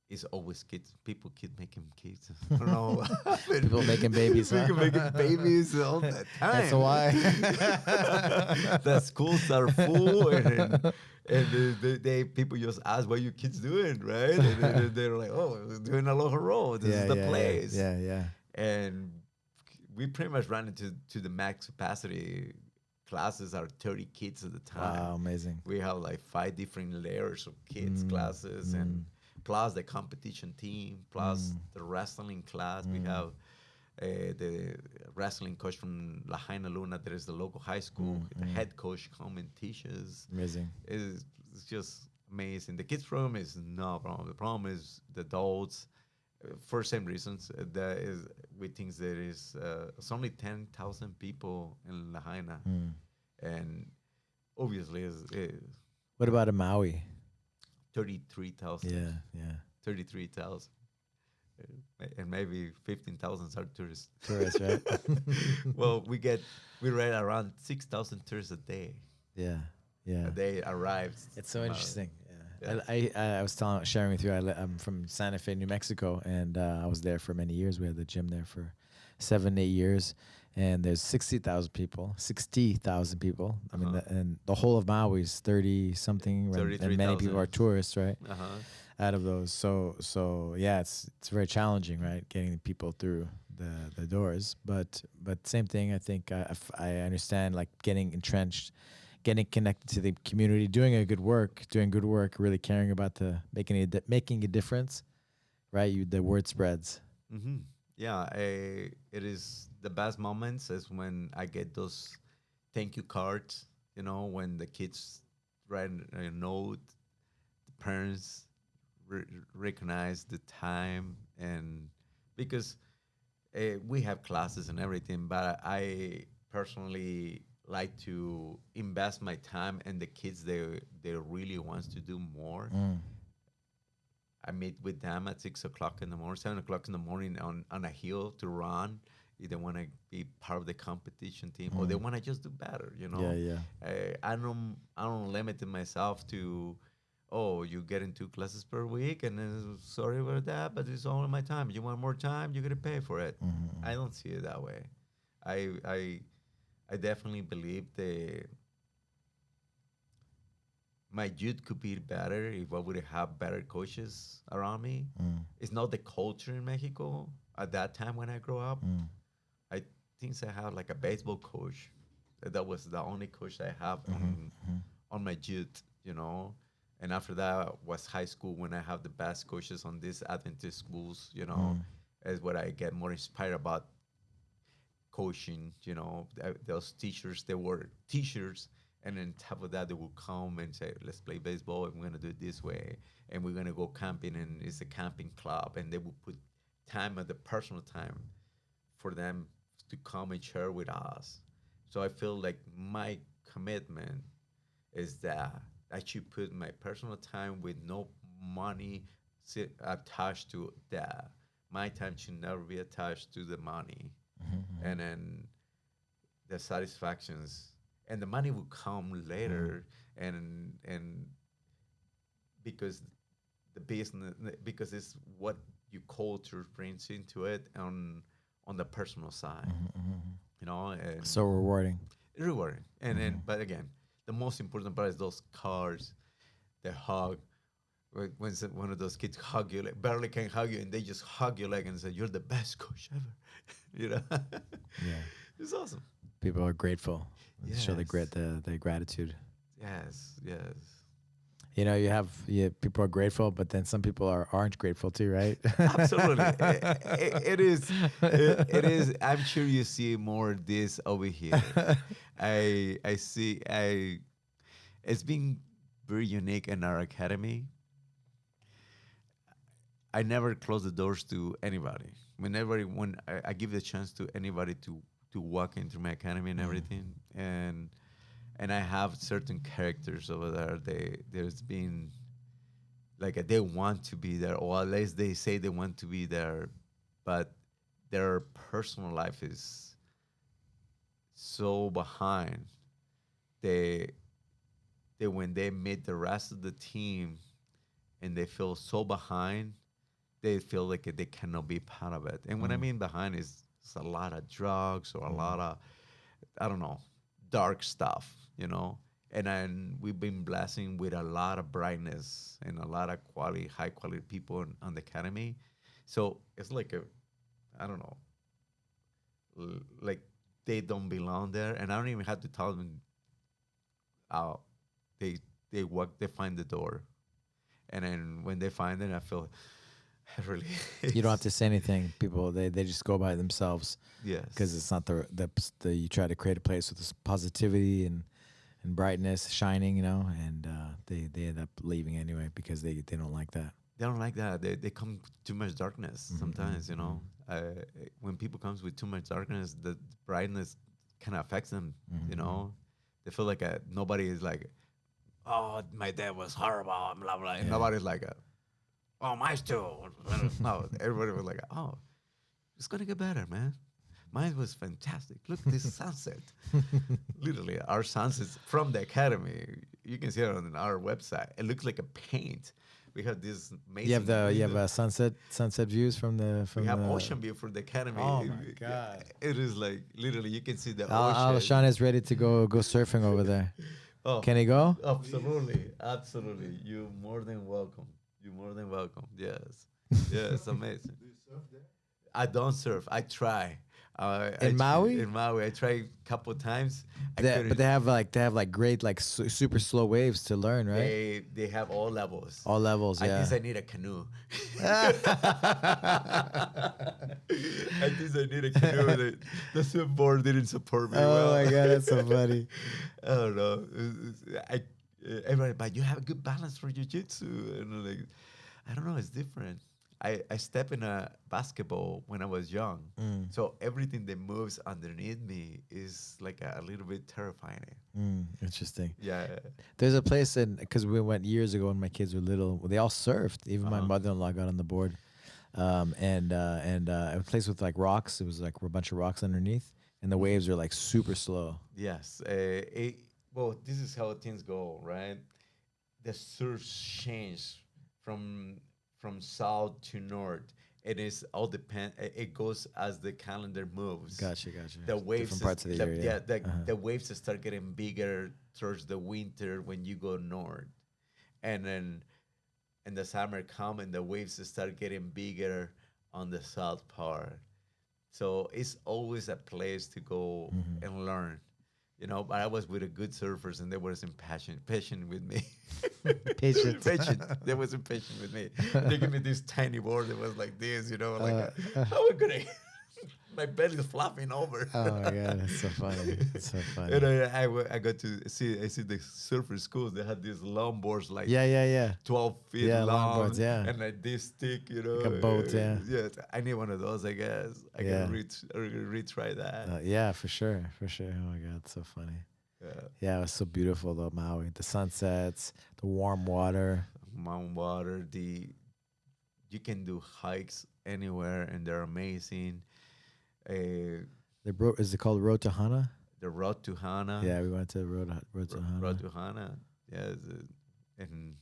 it's always kids. People keep making kids. I don't know. People making babies, huh? People making babies all the time. That's why. The schools are full, and they people just ask what your kids doing, right? And they're like, oh, we're doing Aloha Roll. This is the place. Yeah, yeah. And we pretty much ran into to the max capacity. Classes are 30 kids at the time. Wow, amazing. We have like 5 different layers of kids classes, and plus the competition team, plus the wrestling class. We have the wrestling coach from Lahaina Luna. There is the local high school. The head coach come and teaches. Amazing. It's just amazing. The kids program is no problem. The problem is the adults. For same reasons, that is we think there is it's only 10,000 people in Lahaina, and obviously is What about in Maui? 33,000. Yeah, yeah. 33,000, and maybe 15,000 are tourists. Tourists, right? Well, we rate around 6,000 tourists a day. Yeah, yeah. A day arrives. It's so interesting. Yeah. Yeah. I was sharing with you. I'm from Santa Fe, New Mexico, and I was there for many years. We had the gym there for 7, 8 years, and there's 60,000 people. 60,000 people. I mean, and the whole of Maui is 30 something, and many people are tourists, right? Out of those, so yeah, it's very challenging, right? Getting people through the doors, but same thing. I think I understand, like getting entrenched, getting connected to the community, doing good work, really caring about making a difference, right? The word spreads. Mm-hmm. Yeah, it is the best moments is when I get those thank you cards. You know, when the kids write a note, the parents recognize the time, and because we have classes and everything, but I personally like to invest my time and the kids they really wants to do more. I meet with them at 6 o'clock in the morning, 7 o'clock in the morning on a hill to run. They want to be part of the competition team, or they want to just do better. You know, I don't limit myself to, oh, you get in 2 classes per week, and then sorry about that, but it's all my time. You want more time, you're gonna pay for it. I don't see it that way. I definitely believe my youth could be better if I would have better coaches around me. It's not the culture in Mexico at that time when I grew up. I think I have like a baseball coach. That was the only coach I have on my youth, you know. And after that was high school when I have the best coaches on these Adventist schools, you know, is what I get more inspired about coaching, you know. Those teachers, they were teachers, and on top of that, they would come and say, let's play baseball, and we're going to do it this way, and we're going to go camping, and it's a camping club, and they would put time at the personal time for them to come and share with us. So I feel like my commitment is that I should put my personal time with no money attached to that. My time should never be attached to the money. And then the satisfactions and the money will come later, and because the business, because it's what your culture brings into it on the personal side, you know. And So rewarding. rewarding. And but again, the most important part is those cards, the hug. When one of those kids hug you, like barely can hug you, and they just hug you like and say, "You're the best coach ever," you know. Yeah, It's awesome. people are grateful. Show Yes. the gratitude. Yes, yes. You know, people are grateful, but then some people aren't grateful too, right? Absolutely. It is. It is. I'm sure you see more of this over here. I see. It's been very unique in our academy. I never close the doors to anybody. Whenever when I give the chance to anybody to walk into my academy and everything, and I have certain characters over there. There's been like they want to be there, or at least they say they want to be there, but their personal life is so behind. They when they meet the rest of the team and they feel so behind, they feel like they cannot be part of it. And what I mean behind is it's a lot of drugs or a lot of, I don't know, dark stuff, you know. And then we've been blessing with a lot of brightness and a lot of quality, high quality people on the academy. So it's like I don't know, like they don't belong there, and I don't even have to tell them out. They walk, they find the door, and then when they find it, I feel really. You don't have to say anything. People they just go by themselves. Yes, because it's not the you try to create a place with this positivity and brightness, shining, you know, and they end up leaving anyway because they don't like that. They don't like that. They come with too much darkness sometimes, you know. When people comes with too much darkness, the brightness kind of affects them, you know. They feel like nobody is like, oh, my dad was horrible, blah, blah. And nobody's like, oh, mine's too. No, everybody was like, oh, it's going to get better, man. Mine was fantastic. Look at this sunset. Literally, our sunsets from the academy. You can see it on our website. It looks like a paint. We have this amazing. You have a sunset views from the. We have ocean view from the academy. Oh my god! It is like literally you can see the ocean. Sean is ready to go surfing over there. Oh, can he go? Absolutely. You're more than welcome. Yes, yes, amazing. Do you surf there? I don't surf. I try. In Maui? In Maui, I tried a couple of times. But they have like great super slow waves to learn, right? They have all levels. All levels, yeah. I guess I need a canoe. The surfboard didn't support me well. Oh my god, that's so funny. I don't know. Everybody, but you have a good balance for jiu-jitsu. And I'm like, I don't know, it's different. I stepped in a basketball when I was young. So everything that moves underneath me is like a little bit terrifying. Interesting. Yeah. There's a place because we went years ago when my kids were little, they all surfed. Even my mother-in-law got on the board. And a place with like rocks. It was like a bunch of rocks underneath. And the waves are like super slow. Yes. Well, this is how things go, right? The surf change from south to north. It is all depend. It goes as the calendar moves. Gotcha. The waves, different parts of the year. The waves start getting bigger towards the winter when you go north, and then in the summer come and the waves start getting bigger on the south part. So it's always a place to go and learn. You know, but I was with a good surfers and they wasn't patient with me. Patient. They wasn't patient with me. They give me this tiny board that was like this, you know, like, how am I my belly's flopping over. Oh my god, that's so funny. That's so funny. And I got to see the surfer schools. They had these longboards like 12 feet long, and like this thick, you know, like a boat. Yeah, I need one of those. I guess I can retry that. Yeah, for sure. Oh my god, it's so funny. Yeah, it was so beautiful though, Maui. The sunsets, the warm water. You can do hikes anywhere, and they're amazing. Is it called Road to Hana? The Road to Hana. Yeah, we went to Road to Hana. Road to Hana. Yes, and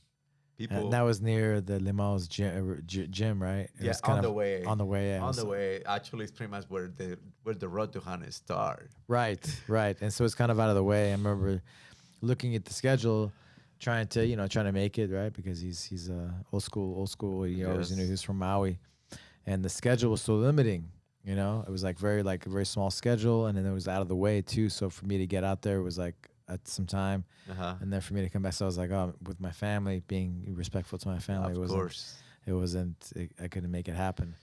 people. And that was near the Limão's gym, right? It was on the way. On the way. On the way. Actually, it's pretty much where the Road to Hana started. Right. And so it's kind of out of the way. I remember looking at the schedule, trying to make it, right? Because he's old school. He always knew he was from Maui, and the schedule was so limiting. You know, it was like a very small schedule, and then it was out of the way too. So for me to get out there was like at some time, and then for me to come back, so I was like, with my family, being respectful to my family, I couldn't make it happen.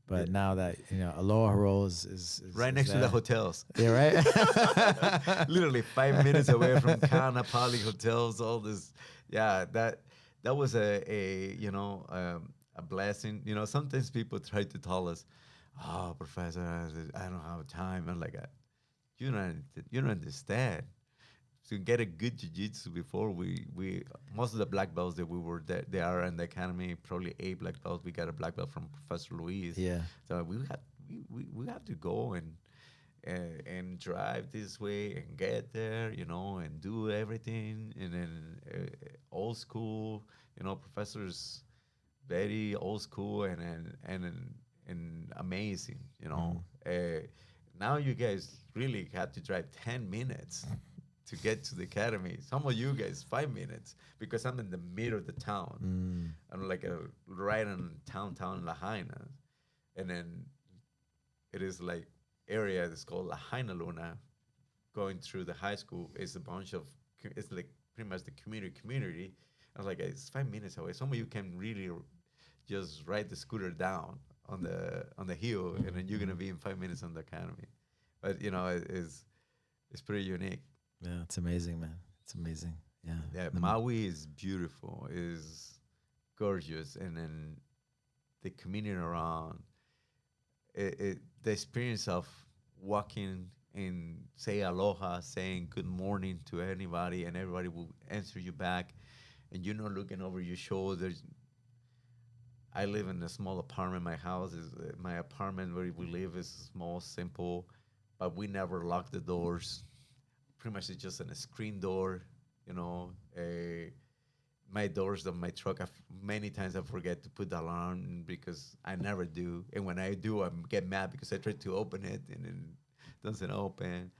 But now that Aloha Roll is right next to the hotels. Yeah, right. Literally 5 minutes away from Kana, Pali hotels. All this, that was a a blessing. You know, sometimes people try to tell us, "Oh, professor, I don't have time." And like, you don't you don't understand. To get a good jiu-jitsu before we most of the black belts that we were that they are in the academy, probably 8 black belts. We got a black belt from Professor Luis. Yeah. So we have to go and drive this way and get there, you know, and do everything. And then old school, you know, professors very old school and amazing, you know. Now you guys really have to drive 10 minutes to get to the academy. Some of you guys 5 minutes because I'm in the middle of the town. I'm like right in town Lahaina, and then it is like area that's called Lahaina Luna. Going through the high school is a bunch of it's like pretty much the community. I was like, it's 5 minutes away. Some of you can really just ride the scooter down on the hill, and then you're gonna be in 5 minutes on the academy. But you know, it's pretty unique. Yeah, it's amazing, man. It's amazing. Yeah. Yeah, Maui is beautiful, is gorgeous, and then the community around the experience of walking and say aloha, saying good morning to anybody, and everybody will answer you back, and you're not looking over your shoulders. I live in a small apartment. My house is my apartment where we live is small, simple, but we never lock the doors. Pretty much, it's just a screen door. You know, my doors of my truck. Many times I forget to put the alarm because I never do, and when I do, I get mad because I try to open it and then it doesn't open.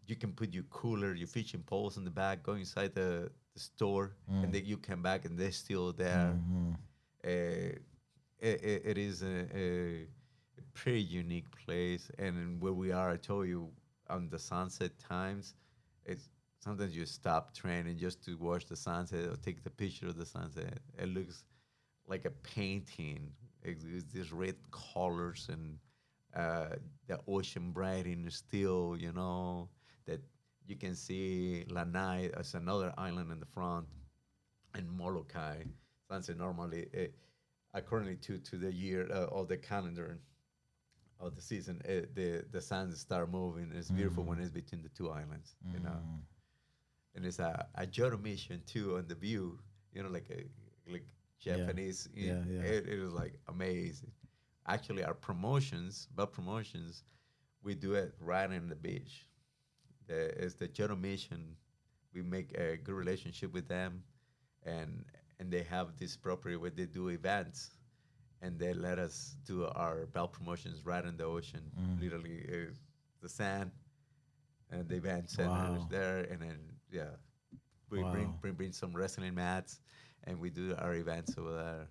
You can put your cooler, your fishing poles in the back, go inside the store, and then you come back and they're still there. It is a pretty unique place, and where we are, I told you, on the sunset times, it's sometimes you stop training just to watch the sunset or take the picture of the sunset. It looks like a painting. It's these red colors and the ocean bright and still, you know, that you can see Lanai as another island in the front, and Molokai. Sunset normally, according to the year or the calendar of the season, the sands start moving. It's beautiful when it's between the two islands, you know. And it's a Jodo mission too on the view, you know, like Japanese. It is like amazing. Actually, our promotions, we do it right in the beach. It's the Jodo mission. We make a good relationship with them, and they have this property where they do events, and they let us do our belt promotions right in the ocean. Literally, the sand and the event center is there, and then we bring some wrestling mats, and we do our events over there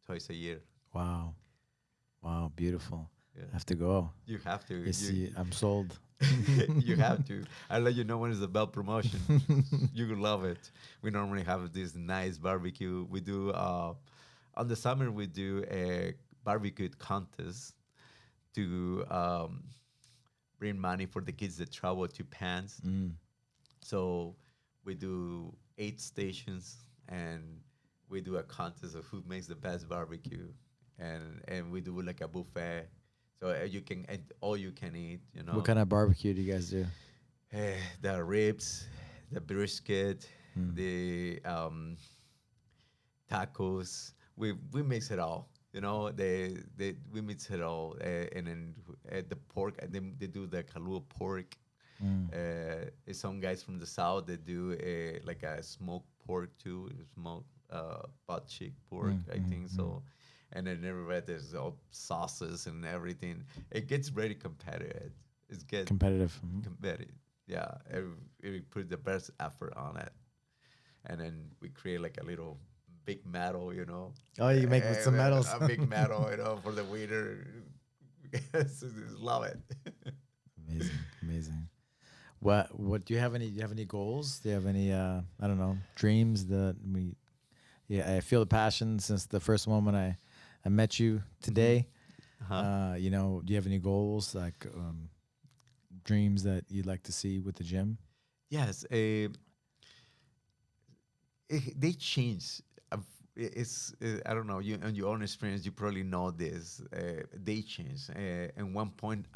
twice a year. Wow, beautiful. Yeah. I have to go. You have to. I'm sold. You have to. I'll let you know when it's the belt promotion. You will love it. We normally have this nice barbecue. We do on the summer we do a barbecue contest to bring money for the kids that travel to Pans. So we do 8 stations, and we do a contest of who makes the best barbecue, and we do like a buffet. So you can all you can eat. You know. What kind of barbecue do you guys do? The ribs, the brisket, the tacos. We mix it all. You know, we mix it all, and then the pork. And then they do the kalua pork. Some guys from the south they do like a smoked pork too, smoked butt cheek pork. I think so. And then everywhere there's all sauces and everything. It gets very competitive. It's get competitive. Competitive. Yeah, we put the best effort on it, and then we create like a little big medal, you know. Oh, you make with some medals. A big medal, you know, for the winner. Just love it. Amazing. What do you have any? Do you have any goals? Do you have any? I don't know, dreams that we. Yeah, I feel the passion since the first moment I met you today. You know, do you have any goals like dreams that you'd like to see with the gym? Yes, they change. I don't know, you on your own experience, you probably know this. They change. At one point,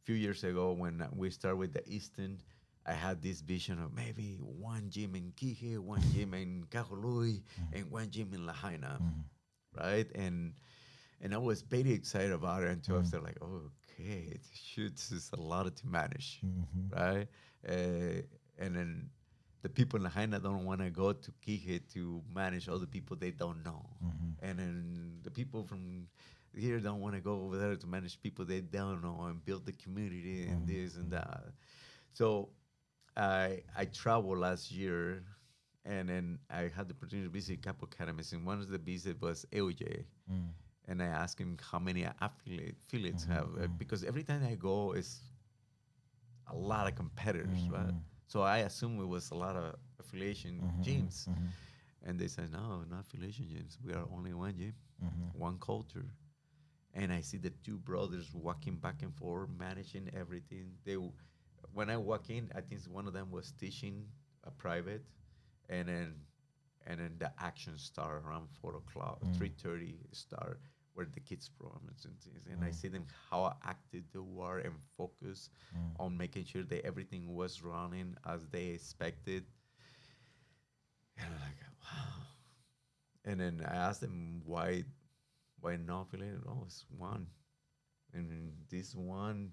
few years ago, when we started with the Eastern, I had this vision of maybe one gym in Kije, one gym in Kahului, and one gym in Lahaina, right? And I was very excited about it until I was like, oh, okay, shoots is a lot to manage, right? And then the people in Lahaina don't want to go to Kije to manage other people they don't know. And then the people from here don't want to go over there to manage people they don't know and build the community and this and that. So I traveled last year, and then I had the opportunity to visit a couple academies, and one of the visits was AOJ. And I asked him how many affiliates have, because every time I go, it's a lot of competitors, right? So I assume it was a lot of affiliation gyms. And they said, no, not affiliation gyms. We are only one gym, one culture. And I see the two brothers walking back and forth, managing everything. When I walk in, I think one of them was teaching a private, and then the action start around 4 o'clock, 3:30 start where the kids performance and things. And I see them how active they were and focused on making sure that everything was running as they expected. And I'm like, wow. And then I asked them why not affiliated? Oh, it's one. And this one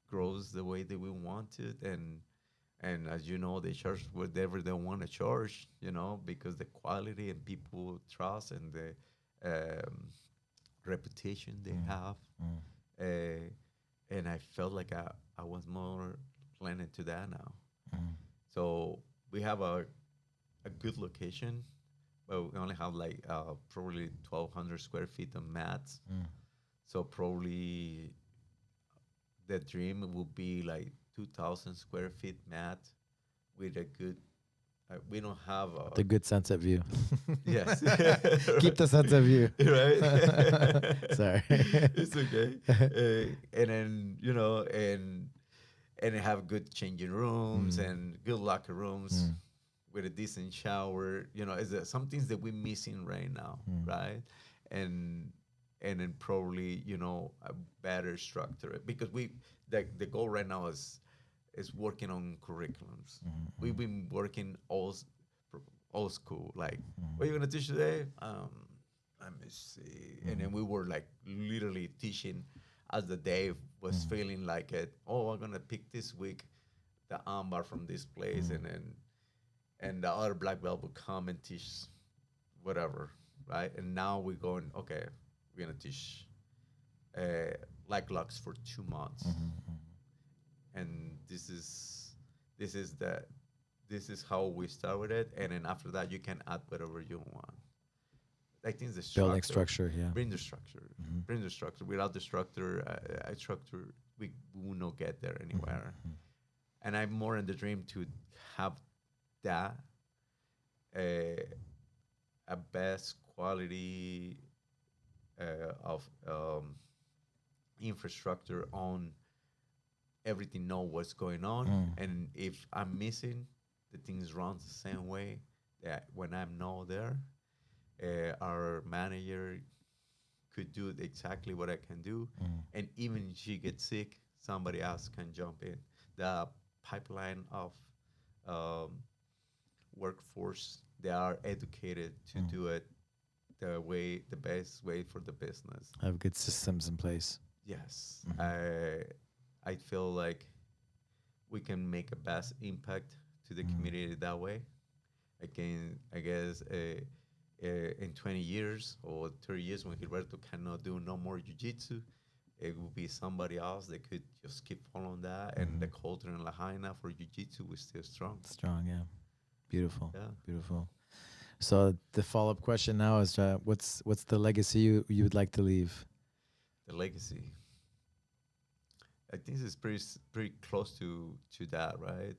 grows the way that we want it, and as you know, they charge whatever they want to charge, because the quality and people trust and the reputation they have. And I felt like I was more planning to that now. So we have a good location, but we only have like probably 1,200 square feet of mats. So probably the dream would be like 2,000 square feet mat with a good. We don't have the good sunset view. Yes. Keep the sunset view. Right. Sorry. It's okay. And then and have good changing rooms and good locker rooms with a decent shower. Is there some things that we're missing right now, right? And then probably a better structure, because the goal right now is working on curriculums. We've been working old school, like what are you gonna teach today? Let me see. And then we were like literally teaching as the day was feeling like it. Oh, I'm gonna pick this week the armbar from this place, and the other black belt will come and teach whatever, right? And now we're going, okay, we're gonna teach like locks for 2 months, and this is how we start with it, and then after that you can add whatever you want. I think the structure, Building structure, yeah. bring the structure, bring the structure. Without the structure, we will not get there anywhere. And I'm more in the dream to have that a best quality of infrastructure on everything, know what's going on, and if I'm missing, the things runs the same way that when I'm not there, our manager could do exactly what I can do, and even if she gets sick, somebody else can jump in. The pipeline of workforce, they are educated to do it the best way for the business. Have good systems in place. Yes, I feel like we can make a best impact to the community that way. I guess in 20 years or 30 years, when Gilberto cannot do no more jiu-jitsu, it will be somebody else that could just keep following that, and the culture in Lahaina for jiu-jitsu was still strong. Strong, yeah. Beautiful. Yeah. Beautiful. So the follow-up question now is, what's the legacy you would like to leave? The legacy. I think it's pretty close to that, right?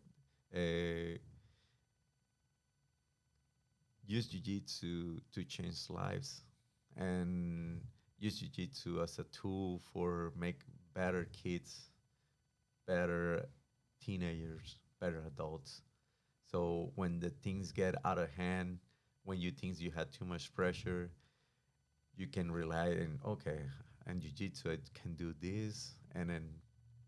Use jiu-jitsu to change lives, and use jiu-jitsu as a tool for make better kids, better teenagers, better adults. So when the things get out of hand, when you think you had too much pressure, you can rely on, okay, and jiu-jitsu I can do this, and then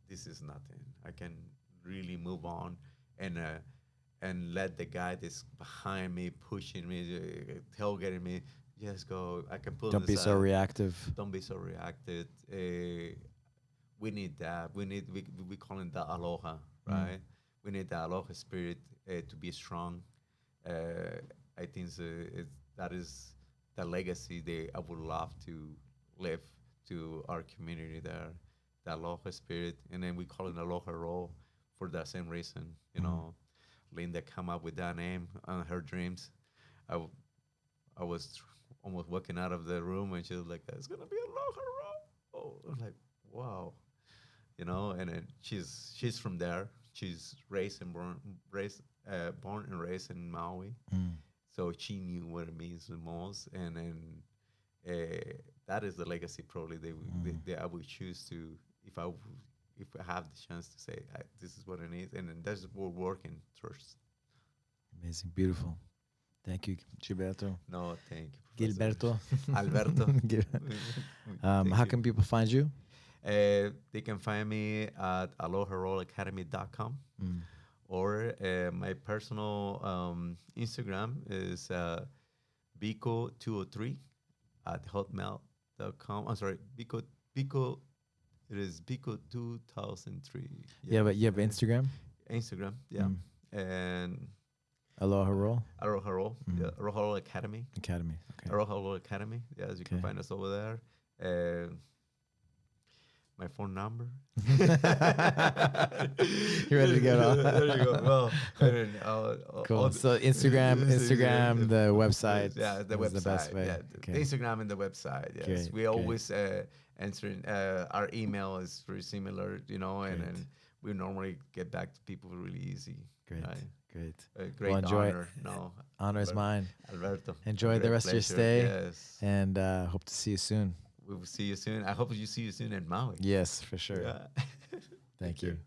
this is nothing. I can really move on, and let the guy that's behind me, pushing me, tailgating me, just go. I can pull Don't be this so out. reactive. Don't be so reactive. We need that. We call it the aloha, right? We need the aloha spirit to be strong. I think that is the legacy that I would love to live to our community there. The aloha spirit, and then we call it aloha roll for that same reason. Linda come up with that name on her dreams. I, w- I was almost walking out of the room, and she was like, "It's gonna be aloha roll." Oh, I'm like, wow, and then she's from there. She's born and raised in Maui, Mm. so she knew what it means the most. And then that is the legacy probably that I would choose to, if I have the chance to say, this is what it is, and then that's what we're working towards. Amazing, beautiful. Thank you, Gilberto. No, thank you, Professor. Gilberto. Alberto. How Thank can people find you? They can find me at aloharollacademy.com, Mm. or my personal Instagram is Biko203 at hotmail.com. I'm sorry, Biko, it is Biko 2003. Yeah, but you have Instagram? Instagram, yeah. Mm. And Aloha Roll Aloha Roll, yeah, Aloha Roll Academy. Academy. Okay. Aloha Roll Academy, yes, you can Okay. find us over there. And my phone number. You ready to get off? There you go. Well, and then Cool. So Instagram, the website. Yeah, the is website. the best way. Yeah, Okay. the Instagram and the website. Yes, Great, we great. always answering. Our email is very similar, and Great. then we normally get back to people really easy. Great. Right? Great. A great Well, enjoy honor. No, Honor is mine. Alberto. Enjoy a the great rest of your pleasure. stay. Yes. And hope to see you soon. We will see you soon. I hope you see you soon in Maui. Yes, for sure. Yeah. Thank you.